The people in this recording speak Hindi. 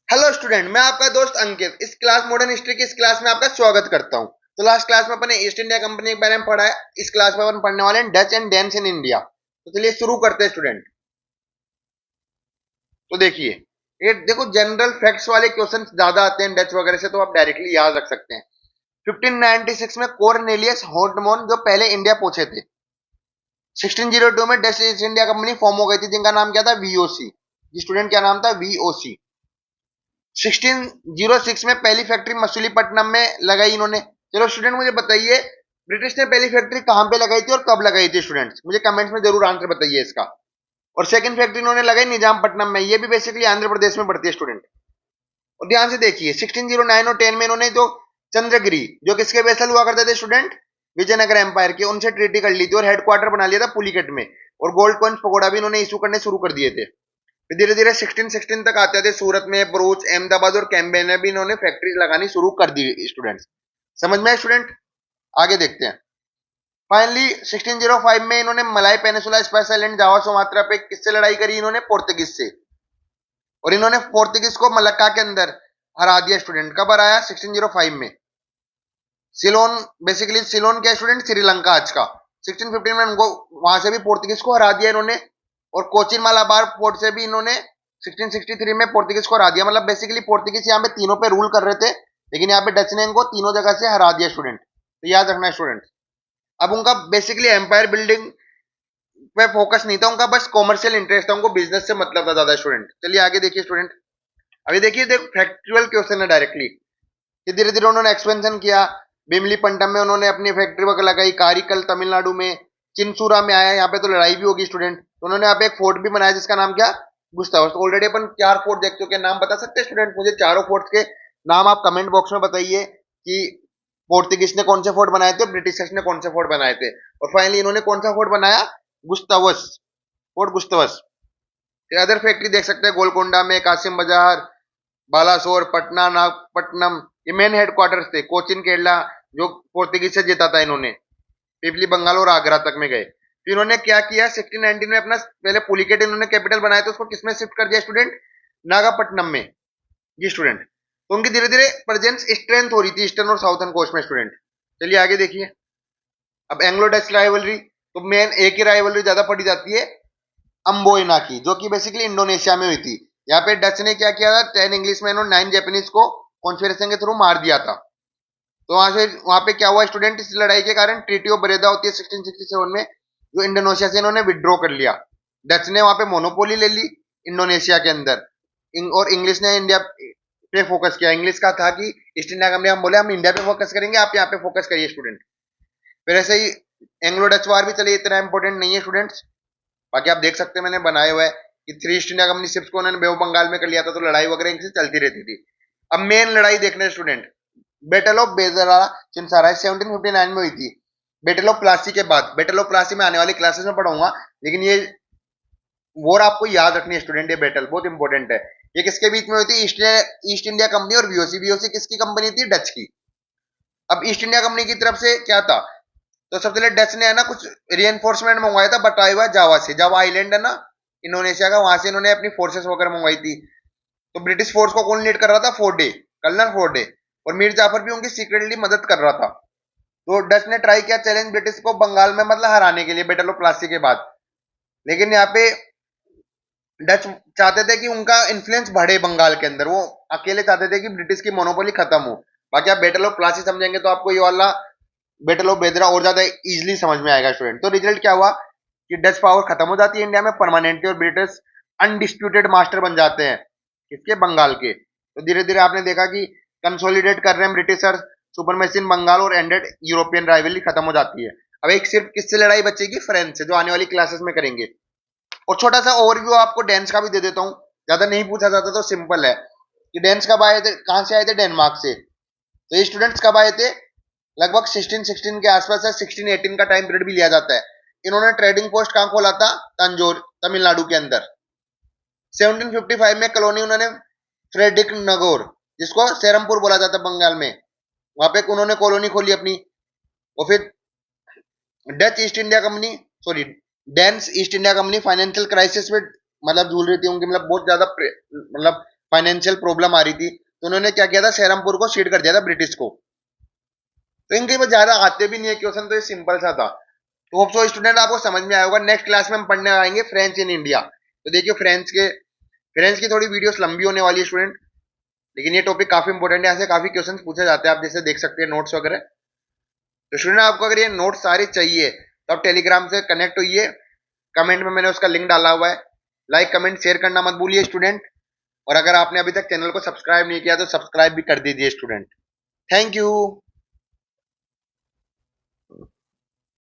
हेलो स्टूडेंट, मैं आपका दोस्त अंकित इस क्लास मॉडर्न हिस्ट्री की इस क्लास में आपका स्वागत करता हूं। तो लास्ट क्लास में अपन ने ईस्ट इंडिया कंपनी के बारे में पढ़ा है। इस क्लास में अपन पढ़ने वाले हैं Dutch and Danes in India. तो चलिए शुरू करते हैं स्टूडेंट। तो देखिए, ये देखो जनरल फैक्ट्स वाले क्वेश्चन ज्यादा आते हैं डच वगैरह से, तो आप डायरेक्टली याद रख सकते हैं। 1596 में कॉर्नेलियस हॉर्टमोन जो पहले इंडिया पहुंचे थे। 1602 में Dutch east India company form हो गई थी, जिनका नाम क्या था, वीओसी। स्टूडेंट क्या नाम था, वीओसी। 1606 में पहली फैक्ट्री मसूलीपट्टनम में लगाई इन्होंने। चलो स्टूडेंट मुझे बताइए, ब्रिटिश ने पहली फैक्ट्री कहां पे लगाई थी और कब लगाई थी? स्टूडेंट्स मुझे कमेंट्स में जरूर आंसर बताइए इसका। और सेकंड फैक्ट्री इन्होंने लगाई निजामपट्टनम में, ये भी बेसिकली आंध्र प्रदेश में पड़ती है स्टूडेंट। और ध्यान से देखिए, 1609 और 10 में इन्होंने जो चंद्रगिरी, जो किसके वेसल हुआ करते थे स्टूडेंट, विजयनगर एम्पायर के, उनसे ट्रीटी कर ली थी और हेडक्वार्टर बना लिया था पुलिकट में। और गोल्ड कॉइन्स पकोड़ा भी इन्होंने इशू करने शुरू कर दिए थे। फिर धीरे धीरे 1616 तक आते थे, सूरत में, भरूच, अहमदाबाद और कैम्बे में भी इन्होंने फैक्ट्री लगानी शुरू कर दी स्टूडेंट्स। समझ में आए स्टूडेंट? आगे देखते हैं। फाइनली 1605 में इन्होंने मलाई पेनिसुला, स्पाइस आइलैंड, जावा, सुमात्रा पे किससे लड़ाई करी? इन्होंने पोर्तुगीज से। और इन्होंने पोर्तुगीज को मलक्का के अंदर हरा दिया स्टूडेंट। कब हराया? 1605 में। सिलोन, बेसिकली सिलोन क्या स्टूडेंट, श्रीलंका आज का। 1615 में उनको वहां से भी पोर्तुगीज को हरा दिया इन्होंने। और कोचिन मालाबार पोर्ट से भी इन्होंने 1663 में पोर्तुगीज को हरा दिया। मतलब बेसिकली पोर्तुगीज यहाँ पे तीनों पे रूल कर रहे थे, लेकिन यहाँ पे डच ने इनको तीनों जगह से हरा दिया स्टूडेंट। तो याद रखना स्टूडेंट। अब उनका बेसिकली एम्पायर बिल्डिंग पे फोकस नहीं था, उनका बस कॉमर्शियल इंटरेस्ट था, उनको बिजनेस से मतलब था ज्यादा स्टूडेंट। चलिए आगे देखिए स्टूडेंट। अभी देखिए, देखो फैक्चुअल क्वेश्चन है डायरेक्टली कि धीरे धीरे उन्होंने एक्सपेंशन किया। बिमली पंटम में उन्होंने अपनी फैक्ट्री वगैरह लगाई, कारिकल तमिलनाडु में, चिंसूरा में आया, यहाँ पे तो लड़ाई भी होगी स्टूडेंट। तो उन्होंने यहाँ पे एक फोर्ट भी बनाया जिसका नाम क्या, गुस्तावस। तो ऑलरेडी अपन 4 फोर्ट देख चुके हैं। नाम बता सकते हैं स्टूडेंट? मुझे चारों फोर्ट्स के नाम आप कमेंट बॉक्स में बताइए कि पोर्तुगीज ने कौन से फोर्ट बनाए थे, ब्रिटिशर्स ने कौन से फोर्ट बनाए थे। और फाइनली इन्होंने कौन सा फोर्ट बनाया? Gustavus, fort Gustavus. फिर अदर फैक्ट्री देख सकते हैं, गोलकोंडा में, कासिम बाजार, बालासोर, पटना, नागपट्टनम, ये मेन हेडक्वार्टर्स थे। कोचिन, केरला, जो पोर्तुगीज से जीता था इन्होंने। पिपली बंगाल और आगरा तक में गए। फिर इन्होंने क्या किया, 1619 में अपना पहले पुलिकेट इन्होंने कैपिटल बनाया था, उसको किसमें शिफ्ट कर दिया स्टूडेंट? नागापट्टनम में। जी स्टूडेंट। तो उनकी धीरे धीरे प्रेजेंस स्ट्रेंथ हो रही थी ईस्टर्न और साउथर्न कोस्ट में स्टूडेंट। चलिए आगे देखिए। अब एंग्लो डच राइवलरी, तो मेन एक ही राइवलरी ज्यादा पड़ी जाती है, अम्बोइना की, जो कि बेसिकली इंडोनेशिया में हुई थी। यहाँ पे डच ने क्या किया था, 10 इंग्लिश मैन और 9 जापानीज को कॉन्स्पिरेशन के थ्रू मार दिया था। तो वहां पे क्या हुआ स्टूडेंट, इस लड़ाई के कारण ट्रीटी ऑफ ब्रेदा होती है 1667 में, जो इंडोनेशिया से इन्होंने विड्रॉ कर लिया। डच ने वहां पे मोनोपोली ले ली इंडोनेशिया के अंदर। और इंग्लिश ने इंडिया पे फोकस किया। इंग्लिश का था कि ईस्ट इंडिया कंपनी, हम बोले हम इंडिया पे फोकस करेंगे, आप यहाँ पे फोकस करिए स्टूडेंट। फिर ऐसे ही एंग्लो डच वार भी चले, इतना इंपॉर्टेंट नहीं है स्टूडेंट्स। बाकी आप देख सकते हैं मैंने बनाए हुआ है कि 3 ईस्ट इंडिया कंपनी शिप्स को उन्होंने बे ऑफ बंगाल में कर लिया था, तो लड़ाई वगैरह इनसे चलती रहती थी। अब मेन लड़ाई देखने स्टूडेंट, बैटल ऑफ बेदरा चिंसारा 1759 में हुई थी। बैटल ऑफ प्लासी के बाद, बैटल ऑफ प्लासी में आने वाली क्लासेस में पढ़ाऊंगा, लेकिन ये वॉर आपको याद रखनी है स्टूडेंट। ये बैटल बहुत इंपॉर्टेंट है। ये किसके बीच में हुई थी? ईस्ट इंडिया कंपनी और वीओसी। वीओसी किसकी कंपनी थी? डच की। अब ईस्ट इंडिया कंपनी की तरफ से क्या था, तो सबसे पहले डच ने है ना कुछ रिएनफोर्समेंट मंगवाया था, बताया हुआ जावा से। जावा आइलैंड है ना इंडोनेशिया का, वहां से इन्होंने अपनी फोर्सेस वगैरह मंगवाई थी। तो ब्रिटिश फोर्स को कौन लीड कर रहा था? Forde, colonel Forde. और मीर जाफर भी उनकी सीक्रेटली मदद कर रहा था। तो डच ने ट्राई किया चैलेंज ब्रिटिश को बंगाल में मतलब हराने के लिए बैटल ऑफ प्लासी के बाद। लेकिन यहाँ पे डच चाहते थे कि उनका इन्फ्लुएंस बढ़े बंगाल के अंदर, वो अकेले चाहते थे कि ब्रिटिश की मोनोपोली खत्म हो। बाकी आप बैटल ऑफ प्लासी समझेंगे तो आपको ये वाला बैटल ऑफ बेदरा और ज्यादा इजीली समझ में आएगा स्टूडेंट। तो रिजल्ट क्या हुआ कि डच पावर खत्म हो जाती है इंडिया में परमानेंटली, और ब्रिटिश अनडिस्प्यूटेड मास्टर बन जाते हैं किसके? बंगाल के। तो धीरे धीरे आपने देखा कि कंसोलिडेट कर रहे हैं ब्रिटिशर्स सुपरमेसी इन बंगाल, और एंडेड यूरोपियन राइवलरी खत्म हो जाती है। अब एक सिर्फ किससे लड़ाई बचेगी? फ्रेंच से, जो आने वाली क्लासेस में करेंगे। और छोटा सा ओवरव्यू आपको डेंस का भी दे देता हूँ, ज्यादा नहीं पूछा जाता तो सिंपल है कि डेंस कब आए थे, कहां से आए थे? डेनमार्क से। तो ये स्टूडेंट्स कब आए थे? लगभग 1616 के आसपास है, 1618 का टाइम पीरियड भी लिया जाता है। इन्होंने ट्रेडिंग पोस्ट कहां खोला था? तंजौर, तमिलनाडु के अंदर। 1755 में कॉलोनी उन्होंने फ्रेडरिक नगोर, जिसको सेरमपुर बोला जाता है बंगाल में, वहां पे उन्होंने कॉलोनी खोली अपनी। और फिर Dutch east India company, sorry dense east India company financial crisis में मतलब झूल रही थी, उनकी मतलब बहुत ज्यादा मतलब फाइनेंशियल प्रॉब्लम आ रही थी, तो उन्होंने क्या किया था, सहारनपुर को सीड कर दिया था ब्रिटिश को। तो इनके वो ज्यादा आते भी नहीं है क्वेश्चन, तो ये सिंपल सा था। तो होप सो स्टूडेंट आपको समझ में आया होगा। नेक्स्ट क्लास में हम पढ़ने आएंगे फ्रेंच इन इंडिया। तो देखिए फ्रेंच की थोड़ी वीडियोस लंबी होने वाली है स्टूडेंट, लेकिन ये टॉपिक काफी इंपॉर्टेंट है, यहाँ से काफी क्वेश्चन पूछे जाते हैं, आप जैसे देख सकते हैं नोट्स वगैरह। तो स्टूडेंट आपको अगर ये नोट्स सारे चाहिए तो आप टेलीग्राम से कनेक्ट होइए, कमेंट में मैंने उसका लिंक डाला हुआ है। लाइक कमेंट शेयर करना मत भूलिए स्टूडेंट, और अगर आपने अभी तक चैनल को सब्सक्राइब नहीं किया तो सब्सक्राइब भी कर दीजिए स्टूडेंट। Thank you.